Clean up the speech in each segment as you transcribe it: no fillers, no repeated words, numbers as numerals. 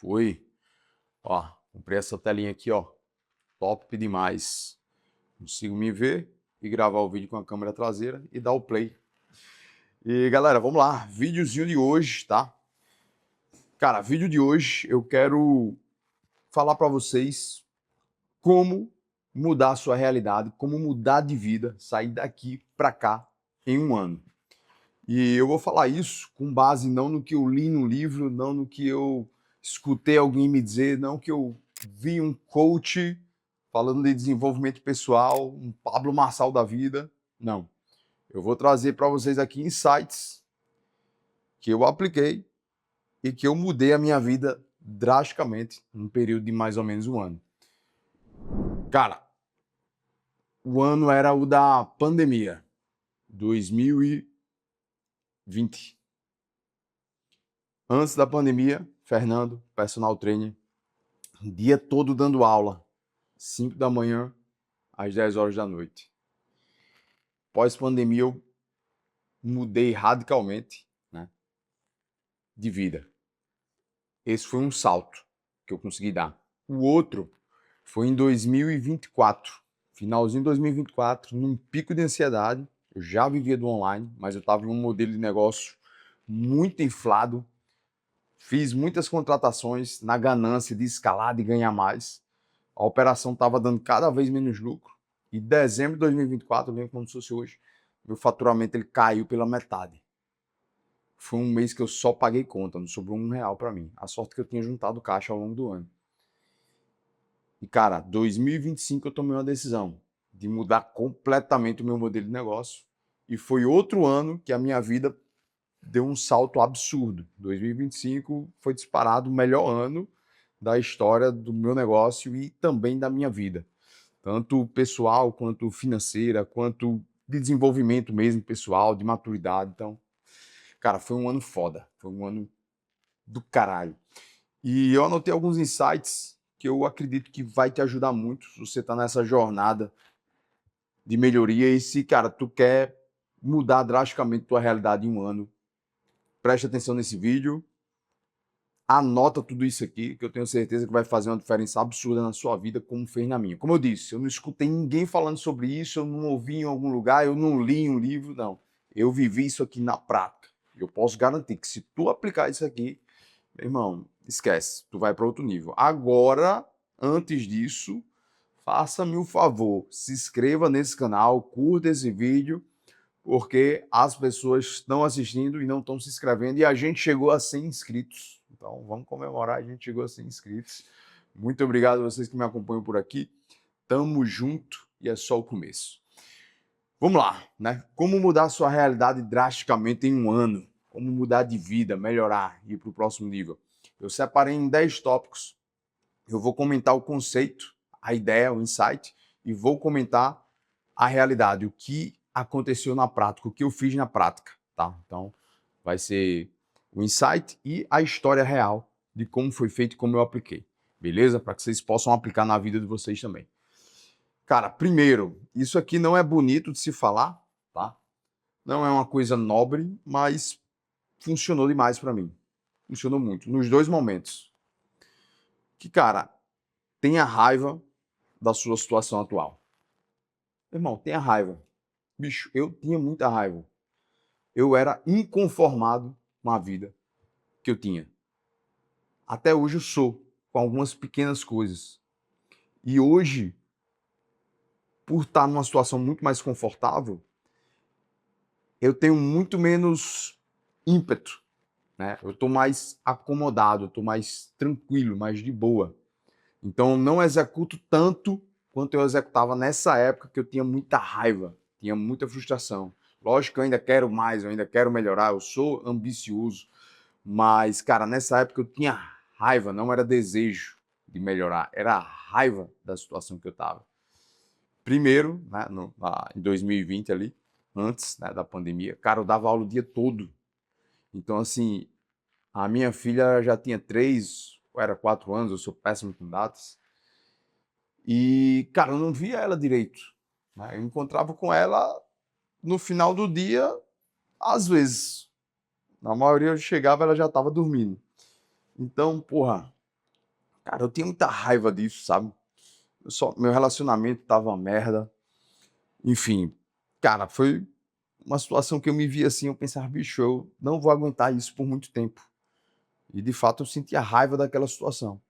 Foi. Ó, comprei essa telinha aqui, ó. Top demais. Consigo me ver e gravar o vídeo com a câmera traseira e dar o play. E galera, vamos lá. Videozinho de hoje, tá? Cara, vídeo de hoje eu quero falar pra vocês como mudar a sua realidade, como mudar de vida, sair daqui pra cá em um ano. E eu vou falar isso com base não no que eu li no livro, não no que eu escutei alguém me dizer, não que eu vi um coach falando de desenvolvimento pessoal, um Pablo Marçal da vida. Não. Eu vou trazer para vocês aqui insights que eu apliquei e que eu mudei a minha vida drasticamente num período de mais ou menos um ano. Cara, o ano era o da pandemia, 2020. Antes da pandemia, Fernando, personal trainer, o dia todo dando aula, 5 da manhã às 10 horas da noite. Pós-pandemia, eu mudei radicalmente, né, de vida. Esse foi um salto que eu consegui dar. O outro foi em 2024, finalzinho de 2024, num pico de ansiedade. Eu já vivia do online, mas eu estava em um modelo de negócio muito inflado. Fiz muitas contratações na ganância de escalar, de ganhar mais. A operação estava dando cada vez menos lucro. E dezembro de 2024, eu lembro como se fosse hoje, meu faturamento ele caiu pela metade. Foi um mês que eu só paguei conta, não sobrou R$1 para mim. A sorte que eu tinha juntado caixa ao longo do ano. E cara, 2025 eu tomei uma decisão de mudar completamente o meu modelo de negócio. E foi outro ano que a minha vida deu um salto absurdo. 2025 foi disparado o melhor ano da história do meu negócio e também da minha vida. Tanto pessoal, quanto financeira, quanto de desenvolvimento mesmo pessoal, de maturidade. Então, cara, foi um ano foda. Foi um ano do caralho. E eu anotei alguns insights que eu acredito que vai te ajudar muito se você tá nessa jornada de melhoria. E se, cara, tu quer mudar drasticamente tua realidade em um ano, preste atenção nesse vídeo. Anota tudo isso aqui, que eu tenho certeza que vai fazer uma diferença absurda na sua vida, como fez na minha. Como eu disse, eu não escutei ninguém falando sobre isso, eu não ouvi em algum lugar, eu não li em um livro, não. Eu vivi isso aqui na prática. Eu posso garantir que se tu aplicar isso aqui, meu irmão, esquece, tu vai para outro nível. Agora, antes disso, faça-me um favor, se inscreva nesse canal, curta esse vídeo, porque as pessoas estão assistindo e não estão se inscrevendo e a gente chegou a 100 inscritos. Então vamos comemorar, a gente chegou a 100 inscritos. Muito obrigado a vocês que me acompanham por aqui. Tamo junto e é só o começo. Vamos lá, né? Como mudar a sua realidade drasticamente em um ano? Como mudar de vida, melhorar, ir para o próximo nível? Eu separei em 10 tópicos. Eu vou comentar o conceito, a ideia, o insight e vou comentar a realidade, o que aconteceu na prática, o que eu fiz na prática, tá? Então, vai ser o insight e a história real de como foi feito e como eu apliquei, beleza? Para que vocês possam aplicar na vida de vocês também. Cara, primeiro, isso aqui não é bonito de se falar, tá? Não é uma coisa nobre, mas funcionou demais para mim. Funcionou muito, nos dois momentos. Que, cara, tenha raiva da sua situação atual. Irmão, tenha raiva. Bicho, eu tinha muita raiva. Eu era inconformado com a vida que eu tinha. Até hoje eu sou, com algumas pequenas coisas. E hoje, por estar numa situação muito mais confortável, eu tenho muito menos ímpeto, né? Eu estou mais acomodado, eu estou mais tranquilo, mais de boa. Então, eu não executo tanto quanto eu executava nessa época que eu tinha muita raiva, tinha muita frustração. Lógico que eu ainda quero mais, eu ainda quero melhorar, eu sou ambicioso, mas, cara, nessa época eu tinha raiva, não era desejo de melhorar, era raiva da situação que eu estava. Primeiro, né, em 2020 ali, antes, né, da pandemia, cara, eu dava aula o dia todo. Então, assim, a minha filha já tinha 3, ou era 4 anos, eu sou péssimo com datas. E, cara, eu não via ela direito, né? Eu encontrava com ela no final do dia, às vezes. Na maioria eu chegava, ela já estava dormindo. Então, porra, Cara, eu tinha muita raiva disso, sabe? Meu relacionamento tava uma merda. Enfim, cara, foi uma situação que eu me vi assim, eu pensava, bicho, eu não vou aguentar isso por muito tempo. E de fato eu sentia raiva daquela situação.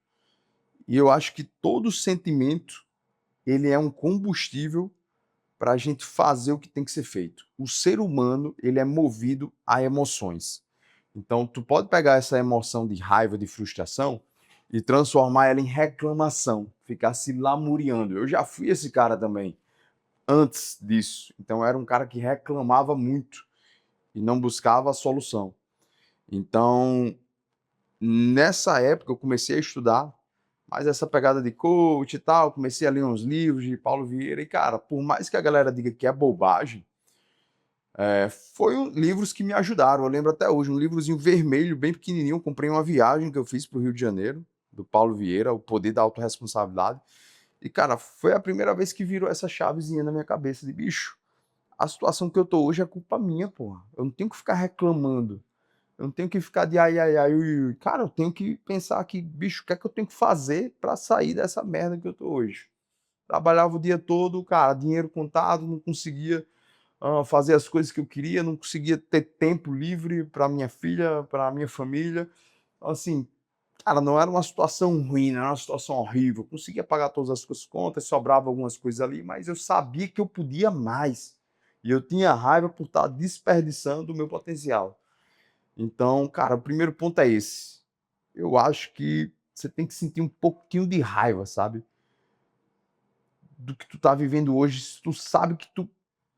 E eu acho que todo sentimento, ele é um combustível para a gente fazer o que tem que ser feito. O ser humano, ele é movido a emoções. Então, tu pode pegar essa emoção de raiva, de frustração e transformar ela em reclamação, ficar se lamuriando. Eu já fui esse cara também, antes disso. Então, eu era um cara que reclamava muito e não buscava a solução. Então, nessa época, eu comecei a estudar mais essa pegada de coach e tal. Comecei a ler uns livros de Paulo Vieira. E, cara, por mais que a galera diga que é bobagem, livros que me ajudaram. Eu lembro até hoje, um livrozinho vermelho, bem pequenininho. Eu comprei uma viagem que eu fiz para o Rio de Janeiro, do Paulo Vieira, O Poder da Autorresponsabilidade. E, cara, foi a primeira vez que virou essa chavezinha na minha cabeça de bicho. A situação que eu tô hoje é culpa minha, porra. Eu não tenho que ficar reclamando. Eu não tenho que ficar de ai, ai, ai, ui, ui. Cara, eu tenho que pensar aqui, bicho, o que é que eu tenho que fazer para sair dessa merda que eu tô hoje? Trabalhava o dia todo, cara, dinheiro contado, não conseguia fazer as coisas que eu queria, não conseguia ter tempo livre para minha filha, para minha família. Assim, cara, não era uma situação ruim, não era uma situação horrível. Eu conseguia pagar todas as suas contas, sobrava algumas coisas ali, mas eu sabia que eu podia mais. E eu tinha raiva por estar desperdiçando o meu potencial. Então, cara, o primeiro ponto é esse. Eu acho que você tem que sentir um pouquinho de raiva, sabe? Do que tu tá vivendo hoje, se tu sabe que tu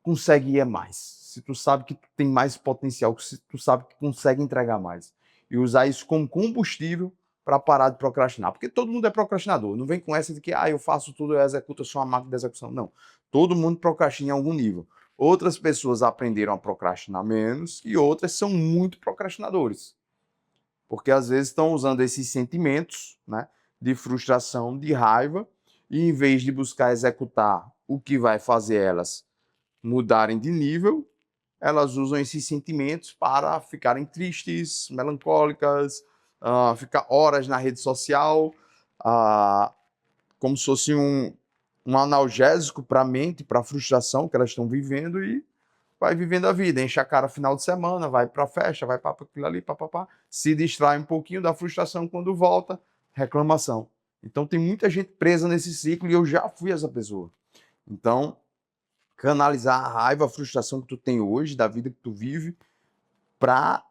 consegue ir mais, se tu sabe que tu tem mais potencial, se tu sabe que consegue entregar mais. E usar isso como combustível para parar de procrastinar. Porque todo mundo é procrastinador. Não vem com essa de que eu faço tudo, eu executo, eu sou uma máquina de execução. Não. Todo mundo procrastina em algum nível. Outras pessoas aprenderam a procrastinar menos e outras são muito procrastinadores. Porque às vezes estão usando esses sentimentos, né, de frustração, de raiva, e em vez de buscar executar o que vai fazer elas mudarem de nível, elas usam esses sentimentos para ficarem tristes, melancólicas, ficar horas na rede social, como se fosse um analgésico para a mente, para a frustração que elas estão vivendo e vai vivendo a vida, enche a cara final de semana, vai pra festa, vai para aquilo ali, papapá, se distrai um pouquinho da frustração quando volta, reclamação. Então tem muita gente presa nesse ciclo e eu já fui essa pessoa. Então, canalizar a raiva, a frustração que tu tem hoje, da vida que tu vive, para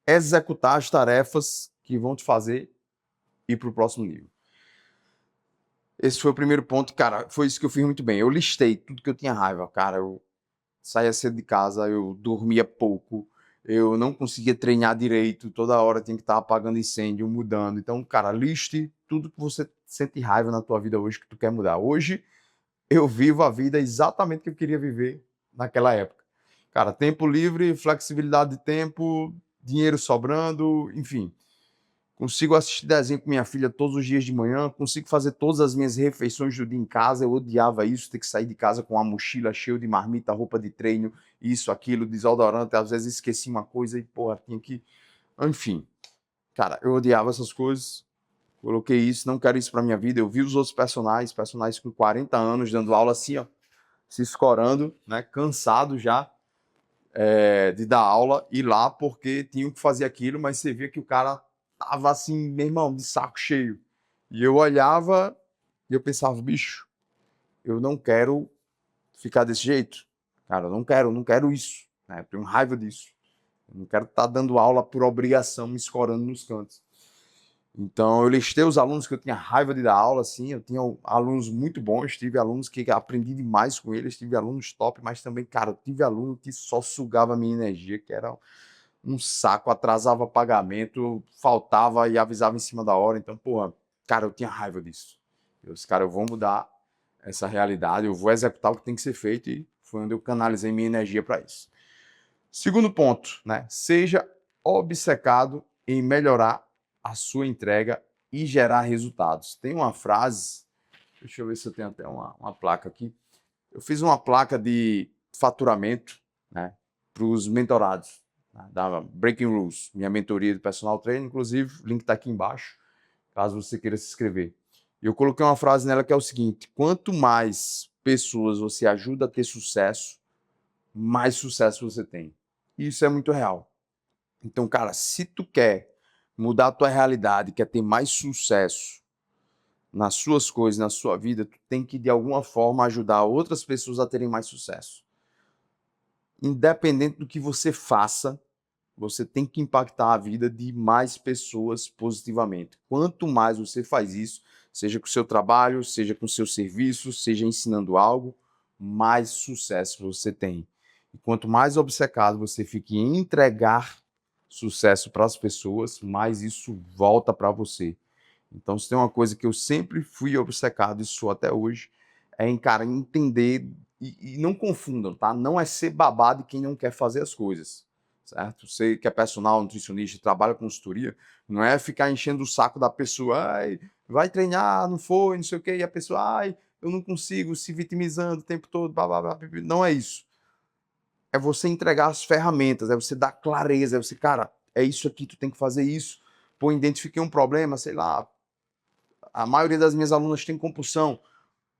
executar as tarefas que vão te fazer ir para o próximo nível. Esse foi o primeiro ponto, cara, foi isso que eu fiz muito bem. Eu listei tudo que eu tinha raiva, cara, eu saía cedo de casa, eu dormia pouco, eu não conseguia treinar direito, toda hora tinha que estar apagando incêndio, mudando. Então, cara, liste tudo que você sente raiva na tua vida hoje que tu quer mudar. Hoje eu vivo a vida exatamente que eu queria viver naquela época. Cara, tempo livre, flexibilidade de tempo, dinheiro sobrando, enfim. Consigo assistir desenho com minha filha todos os dias de manhã, consigo fazer todas as minhas refeições do dia em casa. Eu odiava isso, ter que sair de casa com uma mochila cheia de marmita, roupa de treino, isso, aquilo, desodorante. Às vezes esqueci uma coisa e, porra, tinha que. Enfim, cara, eu odiava essas coisas. Coloquei isso, não quero isso pra minha vida. Eu vi os outros personagens com 40 anos dando aula assim, ó, se escorando, né, cansado já de dar aula, ir lá porque tinham que fazer aquilo, mas você via que o cara tava assim, meu irmão, de saco cheio. E eu olhava e eu pensava, bicho, eu não quero ficar desse jeito. Cara, eu não quero isso. Né? Eu tenho raiva disso. Eu não quero estar dando aula por obrigação, me escorando nos cantos. Então, eu listei os alunos que eu tinha raiva de dar aula, assim, eu tinha alunos muito bons, tive alunos que aprendi demais com eles, tive alunos top, mas também, cara, eu tive aluno que só sugava a minha energia, que era um saco, atrasava pagamento, faltava e avisava em cima da hora. Então, porra, cara, eu tinha raiva disso. Eu disse, cara, eu vou mudar essa realidade, eu vou executar o que tem que ser feito e foi onde eu canalizei minha energia para isso. Segundo ponto, né? Seja obcecado em melhorar a sua entrega e gerar resultados. Tem uma frase, deixa eu ver se eu tenho até uma placa aqui. Eu fiz uma placa de faturamento, né, para os mentorados, né, da Breaking Rules, minha mentoria de personal trainer, inclusive, o link está aqui embaixo. caso você queira se inscrever. Eu coloquei uma frase nela que é o seguinte: quanto mais pessoas você ajuda a ter sucesso, mais sucesso você tem. Isso é muito real. Então, cara, se tu quer mudar a tua realidade, quer ter mais sucesso nas suas coisas, na sua vida, tu tem que de alguma forma ajudar outras pessoas a terem mais sucesso. Independente do que você faça, você tem que impactar a vida de mais pessoas positivamente. Quanto mais você faz isso, seja com o seu trabalho, seja com o seu serviço, seja ensinando algo, mais sucesso você tem. E quanto mais obcecado você fique em entregar sucesso para as pessoas, mais isso volta para você. Então, se tem uma coisa que eu sempre fui obcecado e sou até hoje, é em, cara, entender e não confundam, tá? Não é ser babado de quem não quer fazer as coisas, certo? Você que é personal, nutricionista, trabalha com consultoria, não é ficar enchendo o saco da pessoa, ai, vai treinar, não foi, não sei o quê, e a pessoa, ai, eu não consigo, se vitimizando o tempo todo, blá, blá, blá, blá. Não é isso. É você entregar as ferramentas, é você dar clareza, é você, cara, é isso aqui, tu tem que fazer isso. Pô, identifiquei um problema, sei lá, a maioria das minhas alunas tem compulsão.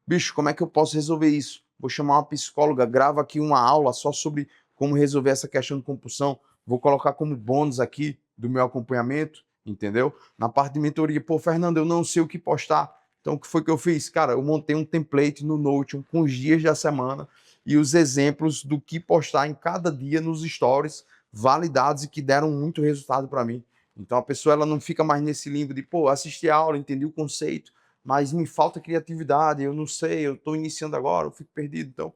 Bicho, como é que eu posso resolver isso? Vou chamar uma psicóloga, gravo aqui uma aula só sobre como resolver essa questão de compulsão. Vou colocar como bônus aqui do meu acompanhamento, entendeu? Na parte de mentoria, pô, Fernando, eu não sei o que postar. Então, o que foi que eu fiz? Cara, eu montei um template no Notion com os dias da semana e os exemplos do que postar em cada dia nos stories, validados e que deram muito resultado para mim. Então, a pessoa ela não fica mais nesse limbo de, pô, assisti a aula, entendi o conceito, mas me falta criatividade, eu não sei, eu estou iniciando agora, eu fico perdido. Então,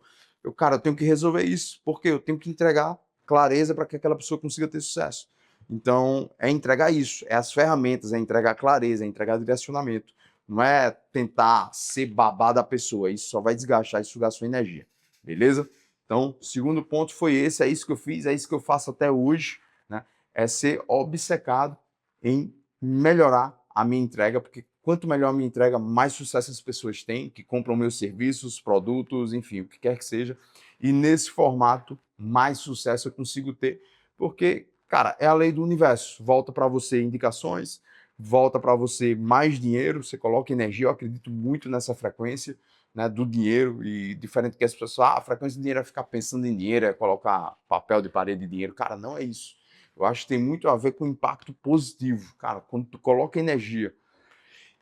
cara, eu tenho que resolver isso, porque eu tenho que entregar clareza para que aquela pessoa consiga ter sucesso. Então, é entregar isso, é as ferramentas, é entregar clareza, é entregar direcionamento. Não é tentar ser babá da pessoa, isso só vai desgastar e sugar sua energia, beleza? Então, segundo ponto foi esse, é isso que eu fiz, é isso que eu faço até hoje, né? É ser obcecado em melhorar a minha entrega, porque quanto melhor a minha entrega, mais sucesso as pessoas têm, que compram meus serviços, produtos, enfim, o que quer que seja. E nesse formato, mais sucesso eu consigo ter, porque, cara, é a lei do universo. Volta para você indicações, volta para você mais dinheiro, você coloca energia, eu acredito muito nessa frequência, né, do dinheiro, e diferente que as pessoas, a frequência do dinheiro é ficar pensando em dinheiro, é colocar papel de parede de dinheiro. Cara, não é isso. Eu acho que tem muito a ver com impacto positivo. Cara, quando tu coloca energia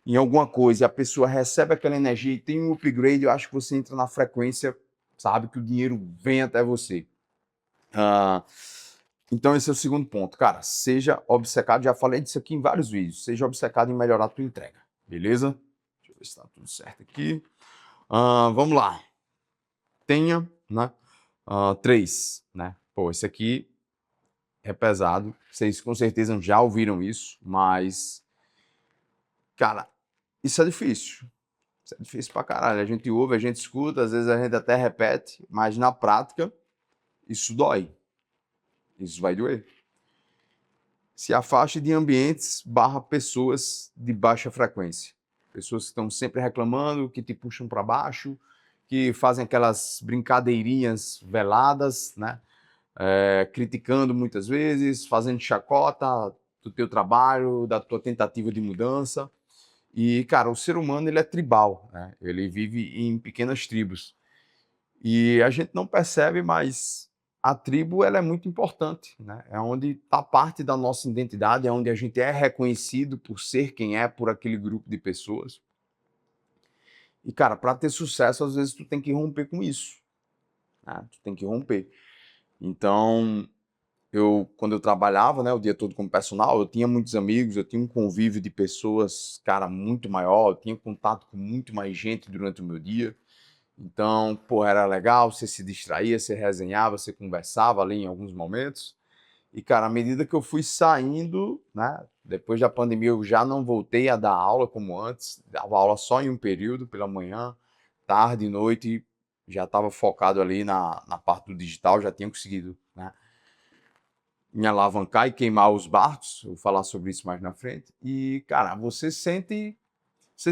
em alguma coisa e a pessoa recebe aquela energia e tem um upgrade, eu acho que você entra na frequência, sabe, que o dinheiro vem até você. Então esse é o segundo ponto. Cara, seja obcecado, já falei disso aqui em vários vídeos, seja obcecado em melhorar a tua entrega, beleza? Deixa eu ver se está tudo certo aqui. Vamos lá. Tenha, né, 3, né? Pô, esse aqui é pesado, vocês com certeza já ouviram isso, mas, cara, isso é difícil. Isso é difícil pra caralho. A gente ouve, a gente escuta, às vezes a gente até repete, mas na prática, isso dói. Isso vai doer. Se afaste de ambientes / pessoas de baixa frequência. Pessoas que estão sempre reclamando, que te puxam para baixo, que fazem aquelas brincadeirinhas veladas, né? Criticando muitas vezes, fazendo chacota do teu trabalho, da tua tentativa de mudança. E, cara, o ser humano ele é tribal, né? Ele vive em pequenas tribos. E a gente não percebe, mas a tribo ela é muito importante, né? É onde está parte da nossa identidade, é onde a gente é reconhecido por ser quem é por aquele grupo de pessoas. E, cara, para ter sucesso, às vezes tu tem que romper com isso, né? Tu tem que romper. Então, quando eu trabalhava, né, o dia todo como personal, eu tinha muitos amigos, eu tinha um convívio de pessoas, cara, muito maior, eu tinha contato com muito mais gente durante o meu dia. Então, pô, era legal, você se distraía, você resenhava, você conversava ali em alguns momentos. E, cara, à medida que eu fui saindo, né, depois da pandemia eu já não voltei a dar aula como antes, dava aula só em um período, pela manhã, tarde e noite, já estava focado ali na parte do digital, já tinha conseguido, né, me alavancar e queimar os barcos, eu vou falar sobre isso mais na frente. E, cara, você se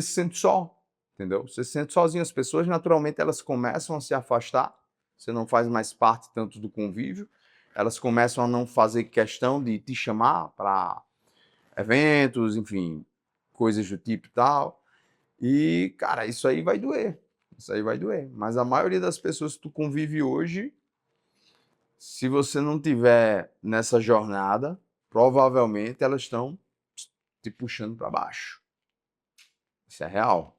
sente só, entendeu? Você se sente sozinho, as pessoas naturalmente elas começam a se afastar, você não faz mais parte tanto do convívio, elas começam a não fazer questão de te chamar para eventos, enfim, coisas do tipo e tal. E, cara, isso aí vai doer. Isso aí vai doer. Mas a maioria das pessoas que tu convive hoje, se você não tiver nessa jornada, provavelmente elas estão te puxando para baixo. Isso é real.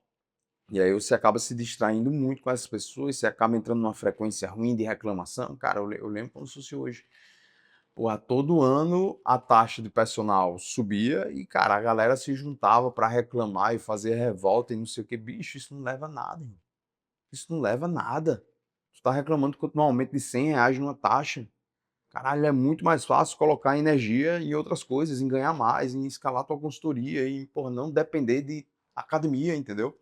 E aí você acaba se distraindo muito com essas pessoas, você acaba entrando numa frequência ruim de reclamação. Cara, eu lembro como se fosse hoje. Porra, todo ano a taxa de personal subia e, cara, a galera se juntava para reclamar e fazer revolta e não sei o que. Bicho, isso não leva a nada, irmão. Isso não leva a nada. Tu tá reclamando quanto um aumento de R$ 100 numa taxa. Caralho, é muito mais fácil colocar energia em outras coisas, em ganhar mais, em escalar tua consultoria, em, porra, não depender de academia, entendeu?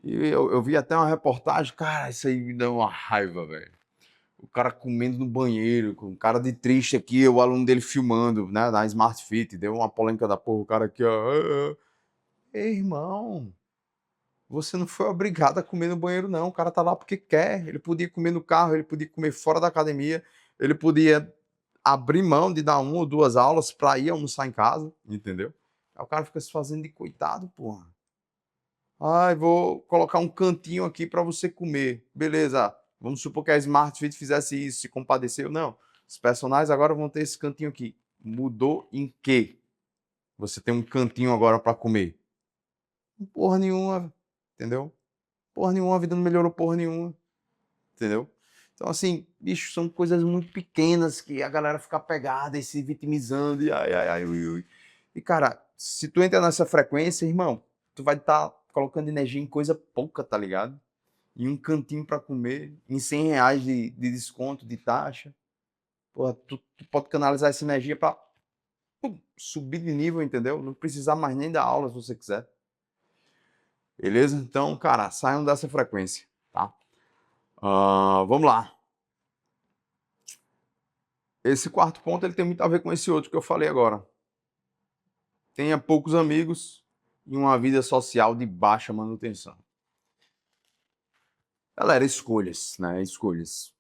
E eu vi até uma reportagem, cara, isso aí me deu uma raiva, velho. O cara comendo no banheiro, com cara de triste aqui, o aluno dele filmando, né, na Smart Fit, deu uma polêmica da porra, o cara aqui, ó. Ei, irmão, você não foi obrigado a comer no banheiro, não. O cara tá lá porque quer. Ele podia comer no carro, ele podia comer fora da academia, ele podia abrir mão de dar 1 ou 2 aulas para ir almoçar em casa, entendeu? Aí o cara fica se fazendo de coitado, porra. Ai, vou colocar um cantinho aqui para você comer. Beleza. Vamos supor que a Smart Fit fizesse isso, se compadeceu. Não. Os personagens agora vão ter esse cantinho aqui. Mudou em quê? Você tem um cantinho agora para comer. Porra nenhuma, entendeu? Porra nenhuma, a vida não melhorou porra nenhuma, entendeu? Então, assim, bicho, são coisas muito pequenas que a galera fica pegada e se vitimizando e ai, ai, ai, ui, ui. E, cara, se tu entra nessa frequência, irmão, tu vai estar colocando energia em coisa pouca, tá ligado? Em um cantinho para comer, em R$ 100 de desconto, de taxa. Porra, tu pode canalizar essa energia para subir de nível, entendeu? Não precisar mais nem dar aula se você quiser. Beleza? Então, cara, saiam dessa frequência, tá? Vamos lá. Esse quarto ponto ele tem muito a ver com esse outro que eu falei agora. Tenha poucos amigos e uma vida social de baixa manutenção. Galera, escolhas, né? Escolhas.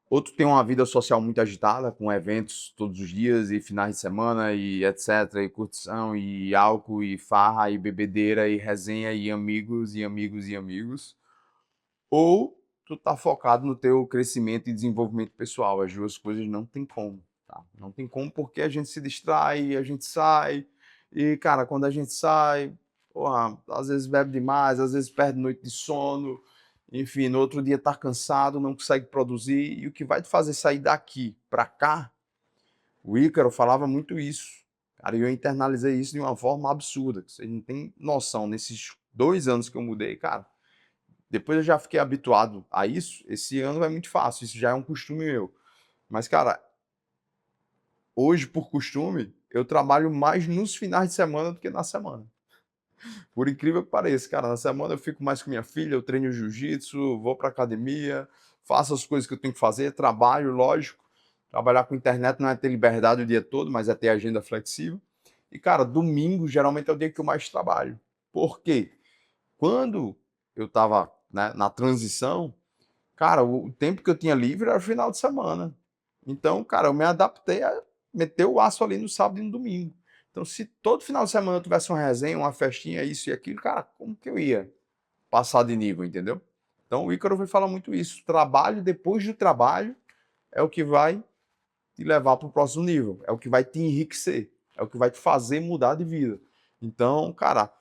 Outro tem uma vida social muito agitada, com eventos todos os dias e finais de semana e etc, e curtição e álcool e farra e bebedeira e resenha e amigos e amigos e amigos. Ou tu tá focado no teu crescimento e desenvolvimento pessoal. As duas coisas não tem como, tá? Não tem como porque a gente se distrai, a gente sai e, cara, quando a gente sai, porra, às vezes bebe demais, às vezes perde noite de sono, enfim, no outro dia tá cansado, não consegue produzir e o que vai te fazer sair daqui para cá, o Ícaro falava muito isso. Cara, e eu internalizei isso de uma forma absurda, que vocês não têm noção. Nesses 2 anos que eu mudei, cara, depois eu já fiquei habituado a isso. Esse ano é muito fácil, isso já é um costume meu. Mas, cara, hoje, por costume, eu trabalho mais nos finais de semana do que na semana. Por incrível que pareça, cara, na semana eu fico mais com minha filha, eu treino jiu-jitsu, vou pra academia, faço as coisas que eu tenho que fazer, trabalho, lógico. Trabalhar com internet não é ter liberdade o dia todo, mas é ter agenda flexível. E, cara, domingo geralmente é o dia que eu mais trabalho. Por quê? Quando eu estava, né, na transição, cara, o tempo que eu tinha livre era final de semana. Então, cara, eu me adaptei a meter o aço ali no sábado e no domingo. Então, se todo final de semana eu tivesse uma resenha, uma festinha, isso e aquilo, cara, como que eu ia passar de nível, entendeu? Então, o Ícaro vai falar muito isso. Trabalho depois do trabalho é o que vai te levar para o próximo nível, é o que vai te enriquecer, é o que vai te fazer mudar de vida. Então, cara,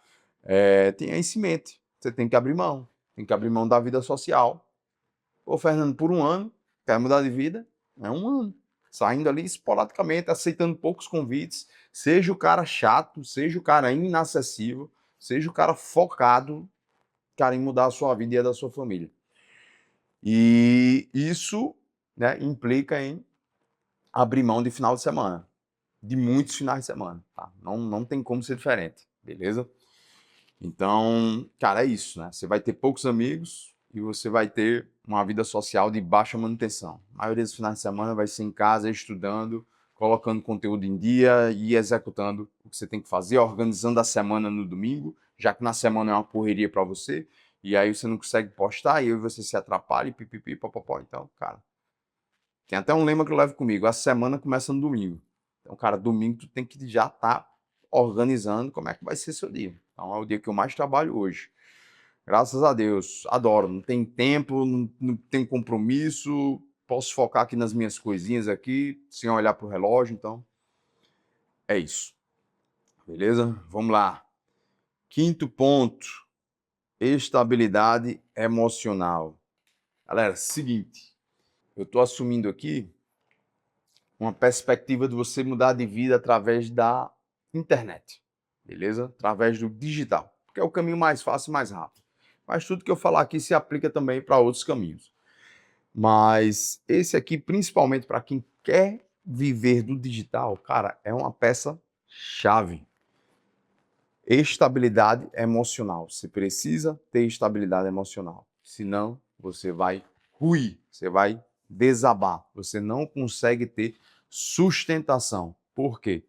tenha isso em mente. Você tem que abrir mão. Tem que abrir mão da vida social. Ô, Fernando, por um ano, quer mudar de vida? É um ano. Saindo ali esporadicamente, aceitando poucos convites. Seja o cara chato, seja o cara inacessível, seja o cara focado, cara, em mudar a sua vida e a da sua família. E isso, né, implica em abrir mão de final de semana. De muitos finais de semana, tá? Não tem como ser diferente, beleza? Então, cara, é isso, né? Você vai ter poucos amigos e você vai ter uma vida social de baixa manutenção. A maioria dos finais de semana vai ser em casa, estudando, colocando conteúdo em dia e executando o que você tem que fazer, organizando a semana no domingo, já que na semana é uma correria para você, e aí você não consegue postar, e aí você se atrapalha e pipipi, popopó. Então, cara, tem até um lema que eu levo comigo, a semana começa no domingo. Então, cara, domingo tu tem que já estar organizando como é que vai ser seu dia. Então, é o dia que eu mais trabalho hoje. Graças a Deus, adoro. Não tem tempo, não tem compromisso, posso focar aqui nas minhas coisinhas aqui, sem olhar para o relógio, então é isso. Beleza? Vamos lá. Quinto ponto, estabilidade emocional. Galera, seguinte, eu estou assumindo aqui uma perspectiva de você mudar de vida através da internet, beleza? Através do digital, porque é o caminho mais fácil e mais rápido. Mas tudo que eu falar aqui se aplica também para outros caminhos. Mas esse aqui, principalmente para quem quer viver do digital, cara, é uma peça chave. Estabilidade emocional. Você precisa ter estabilidade emocional. Senão, você vai ruir, você vai desabar. Você não consegue ter sustentação. Por quê?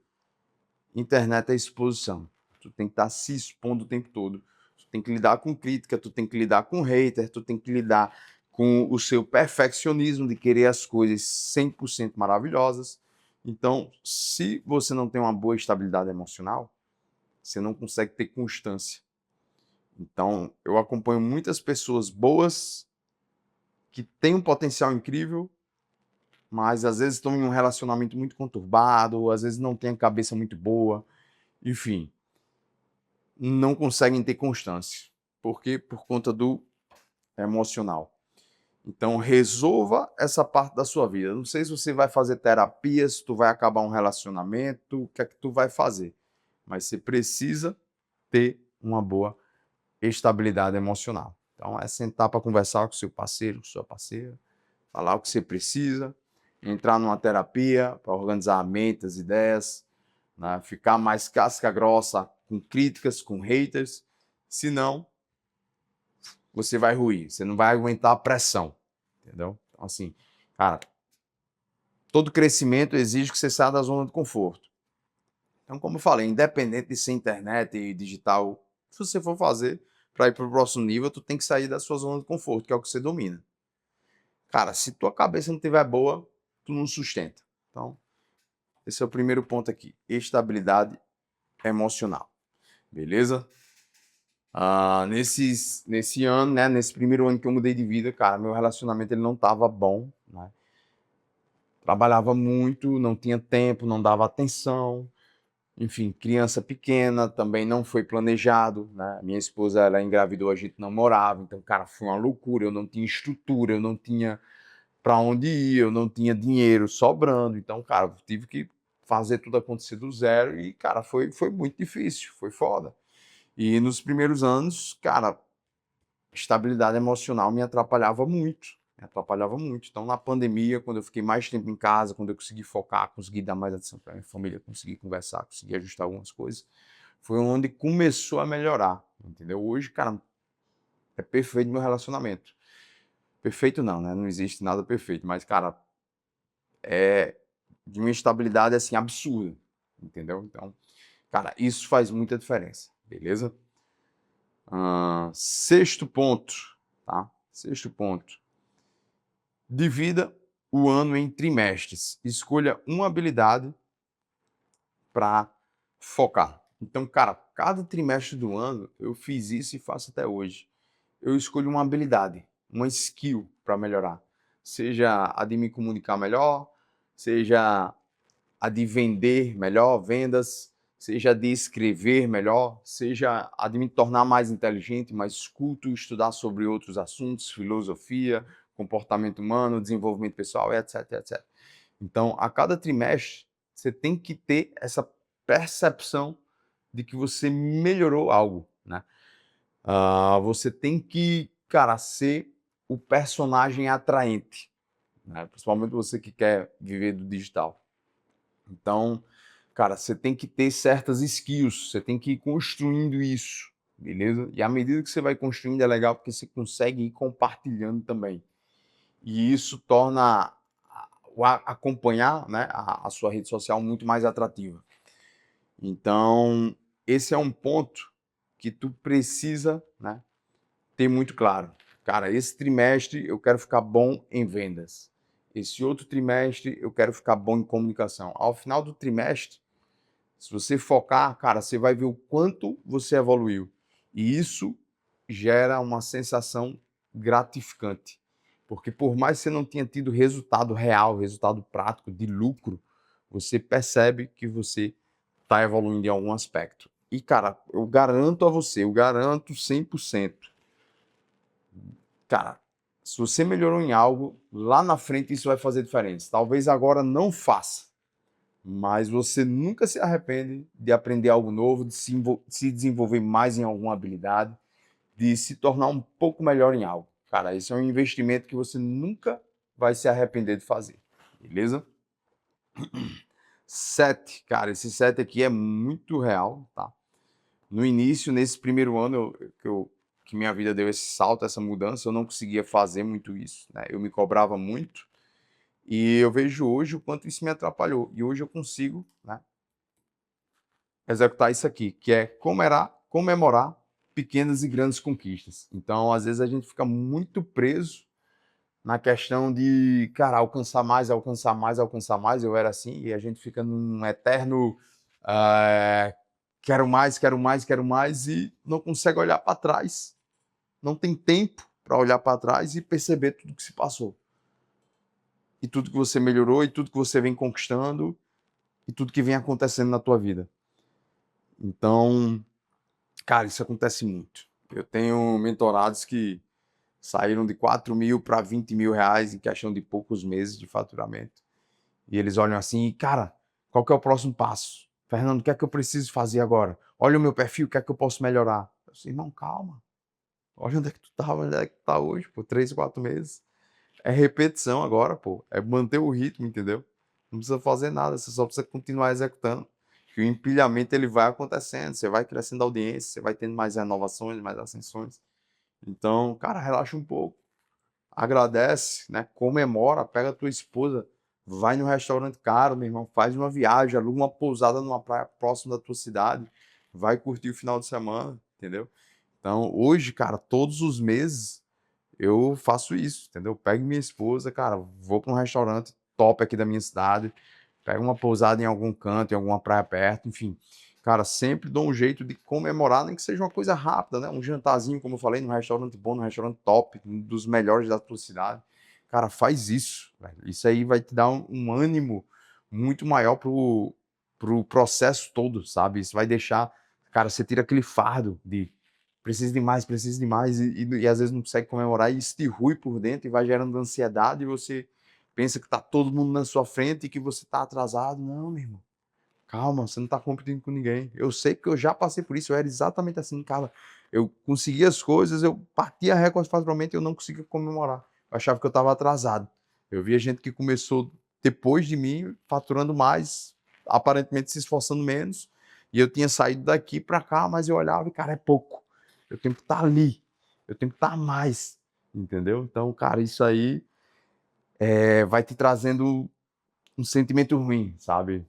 Internet é exposição. Tu tem que estar se expondo o tempo todo. Tu tem que lidar com crítica, tu tem que lidar com hater, tu tem que lidar com o seu perfeccionismo de querer as coisas 100% maravilhosas. Então, se você não tem uma boa estabilidade emocional, você não consegue ter constância. Então, eu acompanho muitas pessoas boas que têm um potencial incrível, mas às vezes estão em um relacionamento muito conturbado, às vezes não têm a cabeça muito boa, enfim, não conseguem ter constância. Por quê? Por conta do emocional. Então, resolva essa parte da sua vida. Não sei se você vai fazer terapia, se tu vai acabar um relacionamento, o que é que tu vai fazer. Mas você precisa ter uma boa estabilidade emocional. Então, é sentar para conversar com seu parceiro, com sua parceira, falar o que você precisa, entrar numa terapia para organizar a mente, as ideias, né? Ficar mais casca grossa com críticas, com haters, senão você vai ruir, você não vai aguentar a pressão, entendeu? Então, assim, cara, todo crescimento exige que você saia da zona de conforto. Então, como eu falei, independente de ser internet e digital, se você for fazer para ir para o próximo nível, tu tem que sair da sua zona de conforto, que é o que você domina. Cara, se tua cabeça não estiver boa, tu não sustenta. Então, esse é o primeiro ponto aqui, estabilidade emocional, beleza? Nesse ano, né, nesse primeiro ano que eu mudei de vida, cara, meu relacionamento ele não estava bom, né? Trabalhava muito, não tinha tempo, não dava atenção, enfim, criança pequena, também não foi planejado, né? Minha esposa, ela engravidou, a gente não morava, então, cara, foi uma loucura, eu não tinha estrutura, eu não tinha para onde ir, eu não tinha dinheiro sobrando, então, cara, eu tive que fazer tudo acontecer do zero e, cara, foi muito difícil, foi foda. E nos primeiros anos, cara, estabilidade emocional me atrapalhava muito. Me atrapalhava muito. Então, na pandemia, quando eu fiquei mais tempo em casa, quando eu consegui focar, consegui dar mais atenção para minha família, consegui conversar, consegui ajustar algumas coisas, foi onde começou a melhorar, entendeu? Hoje, cara, é perfeito meu relacionamento. Perfeito não, né? Não existe nada perfeito, mas, cara, é de uma estabilidade, assim, absurda, entendeu? Então, cara, isso faz muita diferença, beleza? Sexto ponto, tá? Sexto ponto. Divida o ano em trimestres. Escolha uma habilidade para focar. Então, cara, cada trimestre do ano eu fiz isso e faço até hoje. Eu escolho uma habilidade, uma skill para melhorar. Seja a de me comunicar melhor, seja a de vender melhor, vendas, seja a de escrever melhor, seja a de me tornar mais inteligente, mais culto, estudar sobre outros assuntos, filosofia, comportamento humano, desenvolvimento pessoal, etc, etc. Então, a cada trimestre, você tem que ter essa percepção de que você melhorou algo, né? Você tem que, cara, ser o personagem atraente, né? Principalmente você que quer viver do digital. Então, cara, você tem que ter certas skills, você tem que ir construindo isso, beleza? E à medida que você vai construindo é legal porque você consegue ir compartilhando também. E isso torna acompanhar, né, a sua rede social muito mais atrativa. Então, esse é um ponto que tu precisa, né, ter muito claro. Cara, esse trimestre eu quero ficar bom em vendas. Esse outro trimestre eu quero ficar bom em comunicação. Ao final do trimestre, Se você focar, cara, você vai ver o quanto você evoluiu. E isso gera uma sensação gratificante. Porque por mais que você não tenha tido resultado real, resultado prático, de lucro, você percebe que você está evoluindo em algum aspecto. E, cara, eu garanto a você, eu garanto 100%. Cara, se você melhorou em algo, lá na frente isso vai fazer diferença. Talvez agora não faça, mas você nunca se arrepende de aprender algo novo, de se desenvolver mais em alguma habilidade, de se tornar um pouco melhor em algo. Cara, esse é um investimento que você nunca vai se arrepender de fazer. Beleza? 7. Cara, esse 7 aqui é muito real, tá? No início, nesse primeiro ano que minha vida deu esse salto, essa mudança, eu não conseguia fazer muito isso, né? Eu me cobrava muito e eu vejo hoje o quanto isso me atrapalhou. E hoje eu consigo, né, executar isso aqui, que é comemorar pequenas e grandes conquistas. Então, às vezes a gente fica muito preso na questão de, cara, alcançar mais, alcançar mais, alcançar mais. Eu era assim e a gente fica num eterno quero mais, quero mais, quero mais e não consegue olhar para trás. Não tem tempo para olhar para trás e perceber tudo que se passou. E tudo que você melhorou, e tudo que você vem conquistando, e tudo que vem acontecendo na tua vida. Então, cara, isso acontece muito. Eu tenho mentorados que saíram de 4 mil para 20 mil reais em questão de poucos meses de faturamento. E eles olham assim, cara, qual que é o próximo passo? Fernando, o que é que eu preciso fazer agora? Olha o meu perfil, o que é que eu posso melhorar? Eu disse, irmão, calma. Olha onde é que tu tá, onde é que tu tá hoje, por 3, 4 meses. É repetição agora, pô. É manter o ritmo, entendeu? Não precisa fazer nada, você só precisa continuar executando. Que o empilhamento ele vai acontecendo, você vai crescendo a audiência, você vai tendo mais renovações, mais ascensões. Então, cara, relaxa um pouco. Agradece, né? Comemora, pega a tua esposa, vai no restaurante caro, meu irmão, faz uma viagem, aluga uma pousada numa praia próxima da tua cidade, vai curtir o final de semana, entendeu? Então, hoje, cara, todos os meses eu faço isso, entendeu? Pego minha esposa, cara, vou para um restaurante top aqui da minha cidade, pego uma pousada em algum canto, em alguma praia perto, enfim. Cara, sempre dou um jeito de comemorar, nem que seja uma coisa rápida, né? Um jantarzinho, como eu falei, num restaurante bom, num restaurante top, um dos melhores da tua cidade. Cara, faz isso, velho. Isso aí vai te dar um ânimo muito maior pro processo todo, sabe? Isso vai deixar, cara, você tira aquele fardo de preciso de mais, e às vezes não consegue comemorar, e isso te rui por dentro e vai gerando ansiedade, e você pensa que tá todo mundo na sua frente e que você tá atrasado. Não, meu irmão, calma, você não tá competindo com ninguém. Eu sei que eu já passei por isso, eu era exatamente assim, cara. Eu conseguia as coisas, eu batia recorde fatalmente e eu não conseguia comemorar. Eu achava que eu estava atrasado. Eu via gente que começou depois de mim, faturando mais, aparentemente se esforçando menos, e eu tinha saído daqui para cá, mas eu olhava e, cara, é pouco. Eu tenho que estar ali, eu tenho que estar mais, entendeu? Então, cara, isso aí vai te trazendo um sentimento ruim, sabe?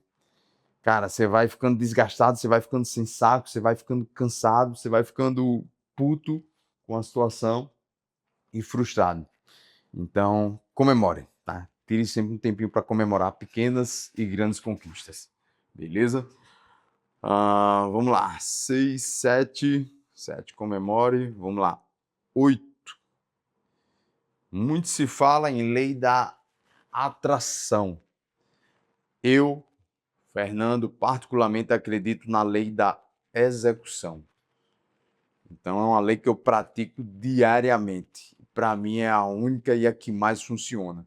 Cara, você vai ficando desgastado, você vai ficando sem saco, você vai ficando cansado, você vai ficando puto com a situação e frustrado. Então, comemore, tá? Tire sempre um tempinho para comemorar pequenas e grandes conquistas. Beleza? Vamos lá. 6, 7. 7, comemore. Vamos lá. 8. Muito se fala em lei da atração. Eu, Fernando, particularmente acredito na lei da execução. Então é uma lei que eu pratico diariamente. Para mim é a única e a que mais funciona.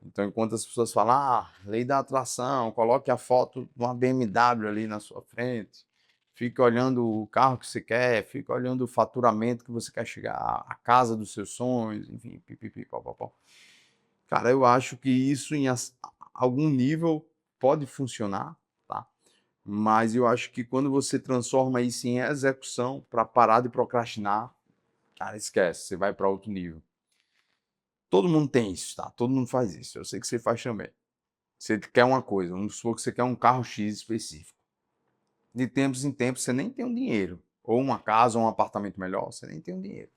Então, enquanto as pessoas falam, lei da atração, coloque a foto de uma BMW ali na sua frente, fique olhando o carro que você quer, fique olhando o faturamento que você quer chegar, a casa dos seus sonhos, enfim, pipipi, pó. Cara, eu acho que isso em algum nível pode funcionar, tá? Mas eu acho que quando você transforma isso em execução para parar de procrastinar, cara, esquece, você vai para outro nível. Todo mundo tem isso, tá? Todo mundo faz isso. Eu sei que você faz também. Você quer uma coisa, vamos supor que você quer um carro X específico. De tempos em tempos você nem tem um dinheiro. Ou uma casa, ou um apartamento melhor, você nem tem um dinheiro.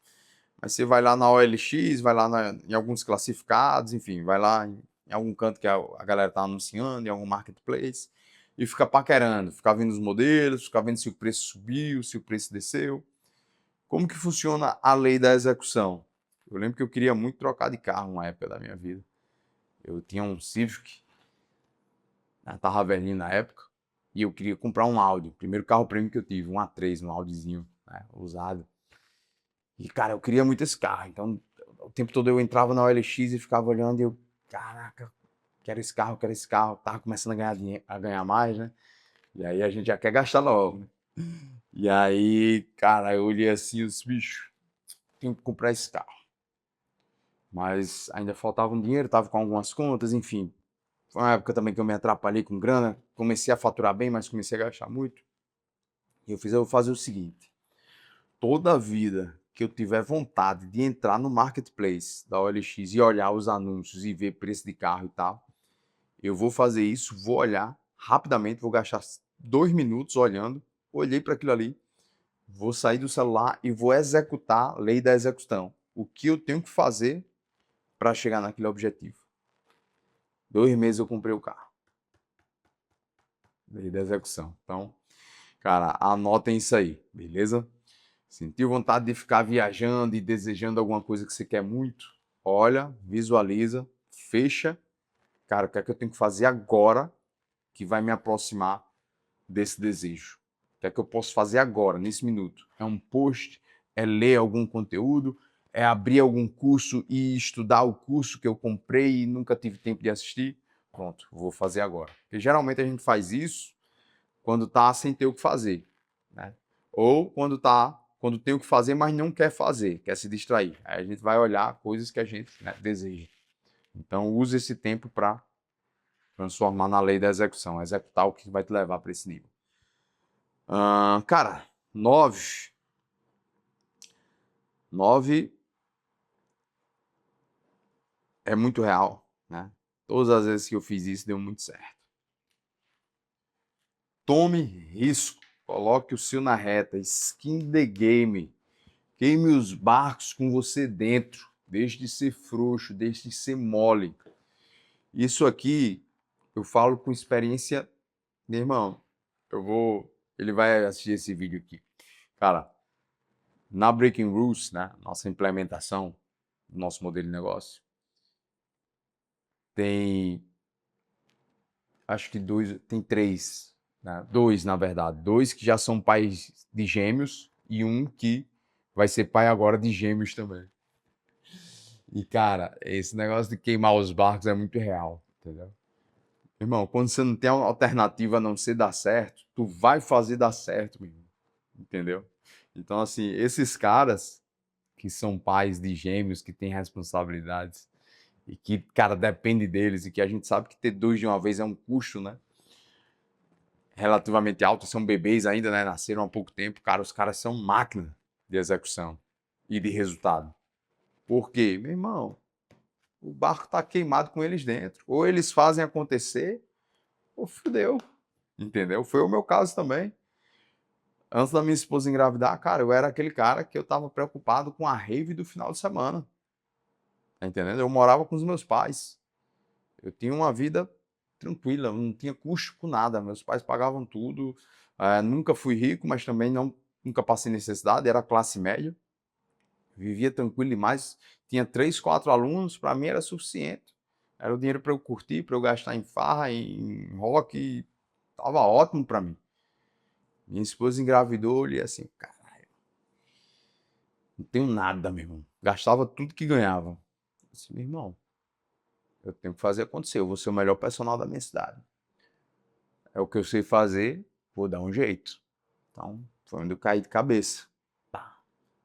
Mas você vai lá na OLX, vai lá em alguns classificados, enfim, vai lá em algum canto que a galera está anunciando, em algum marketplace. e ficar paquerando, ficar vendo os modelos, ficar vendo se o preço subiu, se o preço desceu. Como que funciona a lei da execução? Eu lembro que eu queria muito trocar de carro uma época da minha vida. Eu tinha um Civic, tava velhinho na época, e eu queria comprar um Audi. Primeiro carro premium que eu tive, um A3, um Audizinho, né, usado. E, cara, eu queria muito esse carro. Então, o tempo todo eu entrava na OLX e ficava olhando e eu, caraca, quero esse carro, quero esse carro. Tava começando a ganhar dinheiro, a ganhar mais, né? E aí a gente já quer gastar logo, né? E aí, cara, eu olhei assim, os bichos, tenho que comprar esse carro. Mas ainda faltava um dinheiro, tava com algumas contas, enfim. Foi uma época também que eu me atrapalhei com grana. Comecei a faturar bem, mas comecei a gastar muito. E eu vou fazer o seguinte. Toda vida que eu tiver vontade de entrar no marketplace da OLX e olhar os anúncios e ver preço de carro e tal, eu vou fazer isso, vou olhar rapidamente, vou gastar 2 minutos olhando, olhei para aquilo ali, vou sair do celular e vou executar a lei da execução. O que eu tenho que fazer para chegar naquele objetivo. 2 meses eu comprei o carro. Lei da execução. Então, cara, anotem isso aí, beleza? Sentiu vontade de ficar viajando e desejando alguma coisa que você quer muito? Olha, visualiza, fecha. Cara, o que é que eu tenho que fazer agora que vai me aproximar desse desejo? O que é que eu posso fazer agora, nesse minuto? É um post? É ler algum conteúdo? É abrir algum curso e estudar o curso que eu comprei e nunca tive tempo de assistir? Pronto, vou fazer agora. Porque geralmente a gente faz isso quando tá sem ter o que fazer, né? Ou quando tem o que fazer, mas não quer fazer, quer se distrair. Aí a gente vai olhar coisas que a gente, né, deseja. Então use esse tempo para transformar na lei da execução, executar o que vai te levar para esse nível. Cara, 9 é muito real, né? Todas as vezes que eu fiz isso deu muito certo. Tome risco, coloque o seu na reta, skin the game. Queime os barcos com você dentro. Deixe de ser frouxo, deixe de ser mole. Isso aqui eu falo com experiência. Meu irmão, ele vai assistir esse vídeo aqui. Cara, na Breaking Rules, né, nossa implementação, nosso modelo de negócio, tem, acho que tem 3, né, 2 na verdade. 2 que já são pais de gêmeos e um que vai ser pai agora de gêmeos também. E, cara, esse negócio de queimar os barcos é muito real, entendeu? Irmão, quando você não tem alternativa a não ser dar certo, tu vai fazer dar certo, meu irmão. Entendeu? Então, assim, esses caras que são pais de gêmeos, que têm responsabilidades e que, cara, depende deles e que a gente sabe que ter 2 de uma vez é um custo, né? Relativamente alto, são bebês ainda, né? Nasceram há pouco tempo. Cara, os caras são máquina de execução e de resultado. Por quê? Meu irmão, o barco está queimado com eles dentro. Ou eles fazem acontecer, ou fudeu. Entendeu? Foi o meu caso também. Antes da minha esposa engravidar, cara, eu era aquele cara que eu tava preocupado com a rave do final de semana. Tá entendendo? Eu morava com os meus pais. Eu tinha uma vida tranquila, não tinha custo com nada. Meus pais pagavam tudo. Nunca fui rico, mas também nunca passei necessidade, era classe média. Vivia tranquilo demais. Tinha 3, 4 alunos, para mim era suficiente. Era o dinheiro para eu curtir, para eu gastar em farra, em rock. Tava ótimo para mim. Minha esposa engravidou e assim, caralho, não tenho nada, meu irmão. Gastava tudo que ganhava. Eu disse, meu irmão, eu tenho que fazer acontecer. Eu vou ser o melhor personal da minha cidade. É o que eu sei fazer, vou dar um jeito. Então, foi onde eu caí de cabeça. Tá.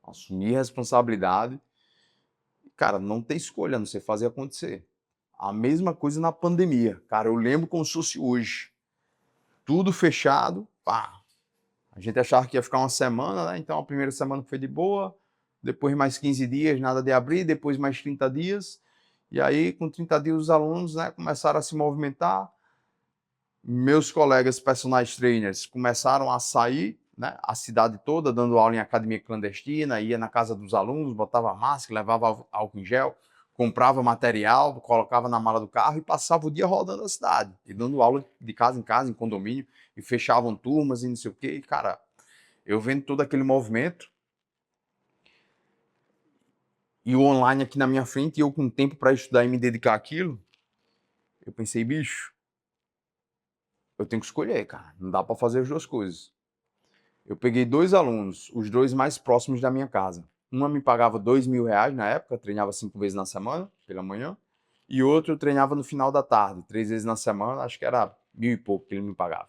Assumi a responsabilidade. Cara, não tem escolha, não sei fazer acontecer. A mesma coisa na pandemia. Cara, eu lembro como se fosse hoje. Tudo fechado, pá. A gente achava que ia ficar uma semana, né? Então a primeira semana foi de boa, depois mais 15 dias, nada de abrir, depois mais 30 dias. E aí, com 30 dias, os alunos, né, começaram a se movimentar. Meus colegas personal trainers começaram a sair, né, a cidade toda, dando aula em academia clandestina, ia na casa dos alunos, botava máscara, levava álcool em gel, comprava material, colocava na mala do carro e passava o dia rodando a cidade, e dando aula de casa em casa, em condomínio, e fechavam turmas e não sei o quê. E, cara, eu vendo todo aquele movimento, e o online aqui na minha frente, e eu com tempo para estudar e me dedicar àquilo, eu pensei, bicho, eu tenho que escolher, cara. Não dá para fazer as duas coisas. Eu peguei 2 alunos, os 2 mais próximos da minha casa. Uma me pagava R$ 2.000 na época, treinava 5 vezes na semana, pela manhã. E outro eu treinava no final da tarde, 3 vezes na semana, acho que era 1.000 e pouco que ele me pagava.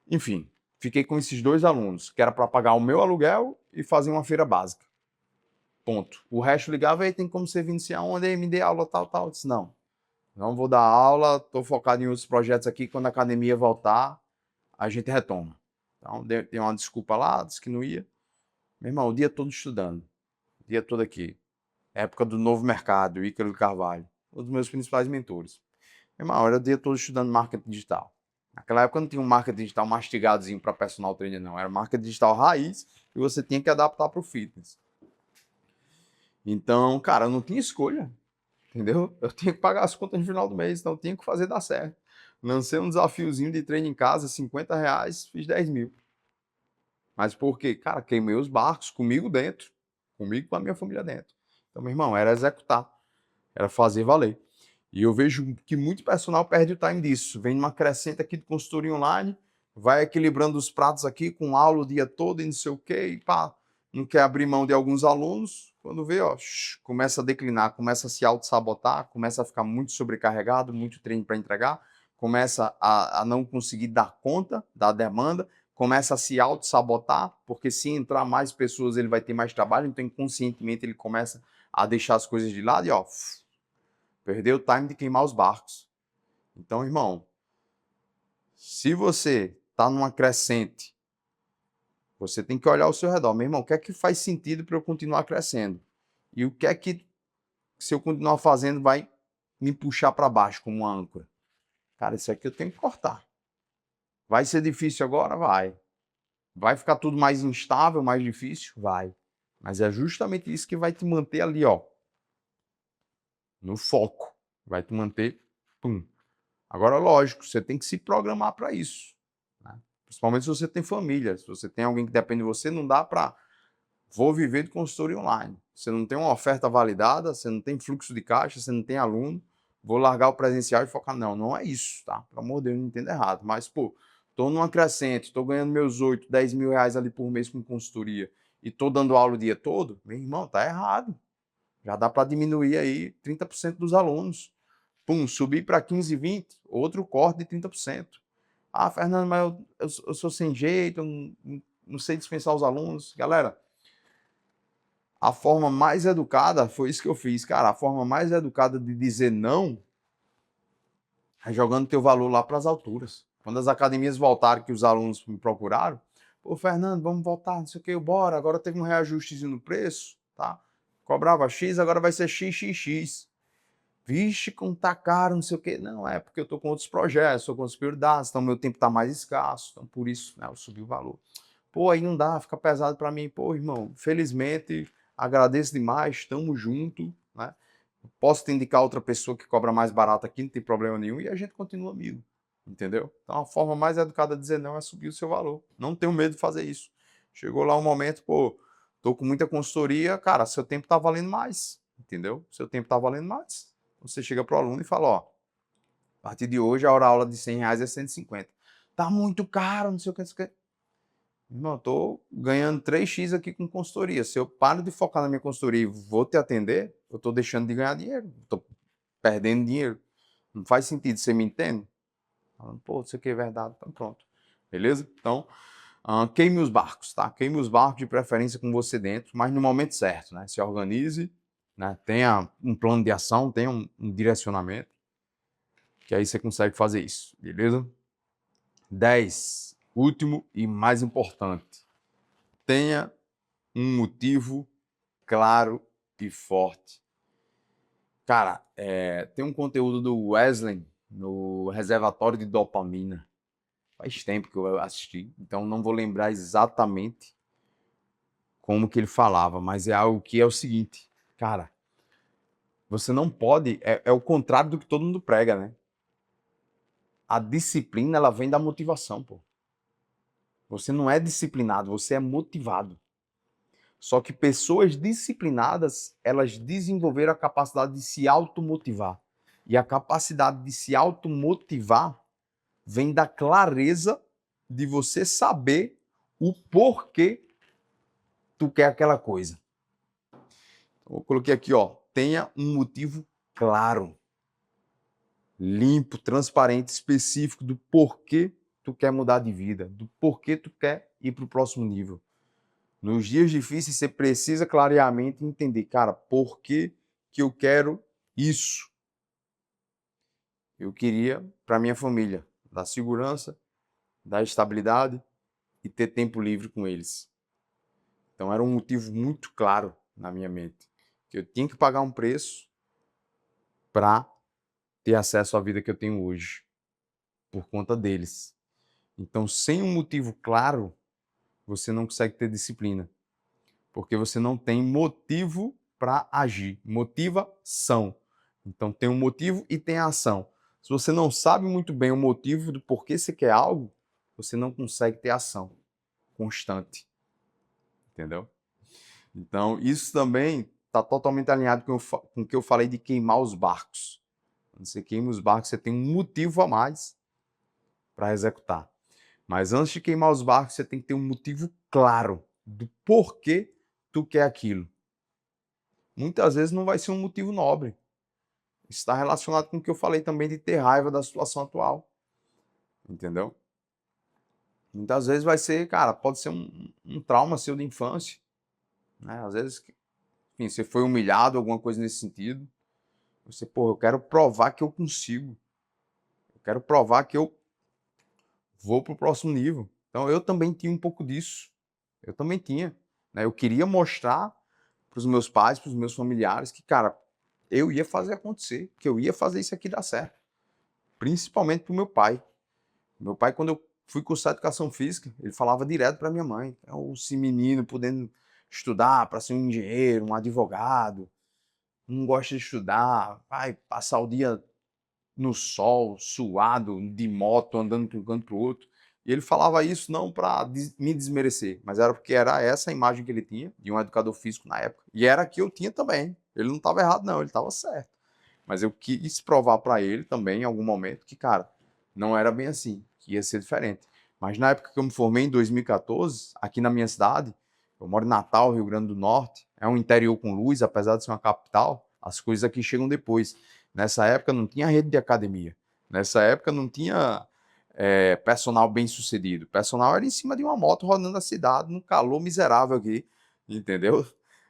Enfim, fiquei com esses 2 alunos, que era para pagar o meu aluguel e fazer uma feira básica. Ponto. O resto ligava, aí tem como você vir se aonde, aí me dê aula, tal, tal. Eu disse, não vou dar aula, estou focado em outros projetos aqui, quando a academia voltar, a gente retoma. Então, dei uma desculpa lá, disse que não ia. Meu irmão, o dia todo estudando, o dia todo aqui. Época do Novo Mercado, Ícaro Carvalho, um dos meus principais mentores. Meu irmão, era o dia todo estudando marketing digital. Naquela época não tinha um marketing digital mastigadozinho para personal trainer, não. Era marketing digital raiz e você tinha que adaptar para o fitness. Então, cara, eu não tinha escolha, entendeu? Eu tinha que pagar as contas no final do mês, então eu tinha que fazer dar certo. Lancei um desafiozinho de treino em casa, R$ 50, fiz 10 mil. Mas por quê? Cara, queimei os barcos comigo dentro, comigo e com a minha família dentro. Então, meu irmão, era executar, era fazer valer. E eu vejo que muito personal perde o time disso. Vem numa crescente aqui de consultoria online, vai equilibrando os pratos aqui com aula o dia todo e não sei o quê, e pá, não quer abrir mão de alguns alunos. Quando vê, ó, começa a declinar, começa a se auto-sabotar, começa a ficar muito sobrecarregado, muito treino para entregar, começa a não conseguir dar conta da demanda, começa a se auto-sabotar, porque se entrar mais pessoas ele vai ter mais trabalho, então inconscientemente ele começa a deixar as coisas de lado e ó, perdeu o time de queimar os barcos. Então, irmão, se você está numa crescente, você tem que olhar ao seu redor. Meu irmão, o que é que faz sentido para eu continuar crescendo? E o que é que, se eu continuar fazendo, vai me puxar para baixo como uma âncora? Cara, isso aqui eu tenho que cortar. Vai ser difícil agora? Vai. Vai ficar tudo mais instável, mais difícil? Vai. Mas é justamente isso que vai te manter ali, ó, no foco. Vai te manter, pum. Agora, lógico, você tem que se programar para isso, né? Principalmente se você tem família, se você tem alguém que depende de você, não dá para vou viver de consultoria online. Você não tem uma oferta validada, você não tem fluxo de caixa, você não tem aluno, vou largar o presencial e focar. Não, não é isso, tá? Pelo amor de Deus, não entenda errado. Mas, pô, tô numa crescente, tô ganhando meus 8, 10 mil reais ali por mês com consultoria e tô dando aula o dia todo, meu irmão, tá errado. Já dá para diminuir aí 30% dos alunos. Pum, subir para 15, 20, outro corte de 30%. Ah, Fernando, mas eu sou sem jeito, eu não sei dispensar os alunos. Galera, a forma mais educada, foi isso que eu fiz, cara, a forma mais educada de dizer não é jogando teu valor lá para as alturas. Quando as academias voltaram, que os alunos me procuraram, pô, Fernando, vamos voltar, não sei o que, bora, agora teve um reajustezinho no preço, tá? Cobrava X, agora vai ser XXX. Vixe, como tá caro, não sei o quê. Não, é porque eu tô com outros projetos, tô com outras prioridades, então meu tempo tá mais escasso, então por isso, né, eu subi o valor. Pô, aí não dá, fica pesado para mim. Pô, irmão, felizmente, agradeço demais, estamos junto, né? Posso te indicar outra pessoa que cobra mais barato aqui, não tem problema nenhum, e a gente continua amigo, entendeu? Então a forma mais educada de dizer não é subir o seu valor. Não tenho medo de fazer isso. Chegou lá um momento, pô, tô com muita consultoria, cara, seu tempo tá valendo mais, entendeu? Seu tempo tá valendo mais. Você chega pro aluno e fala, ó, a partir de hoje a hora aula de R$ 100 é 150. Tá muito caro, não sei o que, não sei o que. Irmão, eu tô ganhando 3x aqui com consultoria. Se eu paro de focar na minha consultoria e vou te atender, eu tô deixando de ganhar dinheiro. Tô perdendo dinheiro. Não faz sentido, você me entende? Falando, pô, isso aqui é verdade, então pronto. Beleza? Então, queime os barcos, tá? Queime os barcos de preferência com você dentro, mas no momento certo, né? Se organize, né? Tenha um plano de ação, tenha um direcionamento, que aí você consegue fazer isso, beleza? 10. Último e mais importante. Tenha um motivo claro e forte. Cara, tem um conteúdo do Wesley no reservatório de dopamina. Faz tempo que eu assisti, então não vou lembrar exatamente como que ele falava, mas é algo que é o seguinte, cara, Você não pode, é o contrário do que todo mundo prega, né? A disciplina, ela vem da motivação, pô. Você não é disciplinado, você é motivado. Só que pessoas disciplinadas, elas desenvolveram a capacidade de se automotivar. E a capacidade de se automotivar vem da clareza de você saber o porquê tu quer aquela coisa. Então, eu coloquei aqui, ó, tenha um motivo claro, limpo, transparente, específico do porquê tu quer mudar de vida, do porquê tu quer ir para o próximo nível. Nos dias difíceis, você precisa clareamente entender, cara, por que eu quero isso? Eu queria para minha família, dar segurança, dar estabilidade e ter tempo livre com eles. Então era um motivo muito claro na minha mente, que eu tinha que pagar um preço para ter acesso à vida que eu tenho hoje, por conta deles. Então, sem um motivo claro, você não consegue ter disciplina, porque você não tem motivo para agir, motivação. Então, tem um motivo e tem a ação. Se você não sabe muito bem o motivo do porquê você quer algo, você não consegue ter ação constante, entendeu? Então, isso também está totalmente alinhado com o que eu falei de queimar os barcos. Quando você queima os barcos, você tem um motivo a mais para executar. Mas antes de queimar os barcos, você tem que ter um motivo claro do porquê tu quer aquilo. Muitas vezes não vai ser um motivo nobre. Está relacionado com o que eu falei também de ter raiva da situação atual. Entendeu? Muitas vezes vai ser, cara, pode ser um trauma seu de infância. Né? Às vezes, enfim, você foi humilhado, alguma coisa nesse sentido. Você, pô, eu quero provar que eu consigo. Eu quero provar que eu vou para o próximo nível. Então, eu também tinha um pouco disso. Eu também tinha. Né? Eu queria mostrar para os meus pais, para os meus familiares, que, cara, eu ia fazer acontecer, que eu ia fazer isso aqui dar certo. Principalmente para o meu pai. Meu pai, quando eu fui cursar educação física, ele falava direto para minha mãe: esse menino podendo estudar para ser um engenheiro, um advogado, não gosta de estudar, vai passar o dia no sol, suado, de moto, andando de um canto para o outro. E ele falava isso não para me desmerecer, mas era porque era essa a imagem que ele tinha de um educador físico na época. E era a que eu tinha também. Ele não estava errado, não, ele estava certo. Mas eu quis provar para ele também, em algum momento, que, cara, não era bem assim, que ia ser diferente. Mas na época que eu me formei, em 2014, aqui na minha cidade, eu moro em Natal, Rio Grande do Norte, é um interior com luz, apesar de ser uma capital, as coisas aqui chegam depois. Nessa época não tinha rede de academia. Nessa época não tinha personal bem sucedido. O personal era em cima de uma moto rodando a cidade, num calor miserável aqui, entendeu?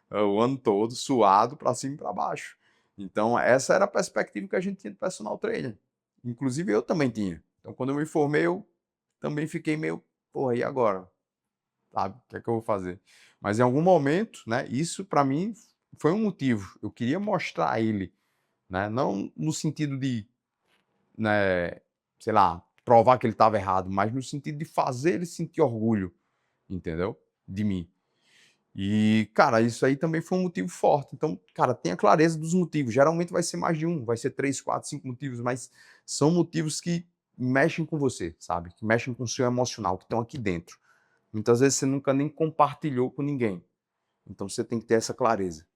O ano todo, suado, para cima e para baixo. Então, essa era a perspectiva que a gente tinha de personal trainer. Inclusive, eu também tinha. Então, quando eu me formei, eu também fiquei meio, porra, e agora? Sabe? O que é que eu vou fazer? Mas em algum momento, né, isso para mim foi um motivo. Eu queria mostrar a ele, né, não no sentido de, né, sei lá, provar que ele estava errado, mas no sentido de fazer ele sentir orgulho, entendeu? De mim. E, cara, isso aí também foi um motivo forte. Então, cara, tenha clareza dos motivos. Geralmente vai ser mais de um, vai ser 3, 4, 5 motivos, mas são motivos que mexem com você, sabe? Que mexem com o seu emocional, que estão aqui dentro. Muitas vezes você nunca nem compartilhou com ninguém. Então você tem que ter essa clareza.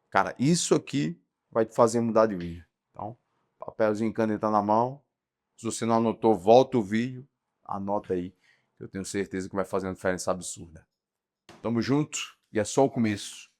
Cara, isso aqui vai te fazer mudar de vida. Então, papelzinho e caneta na mão. Se você não anotou, volta o vídeo, anota aí. Eu tenho certeza que vai fazer uma diferença absurda. Tamo junto e é só o começo.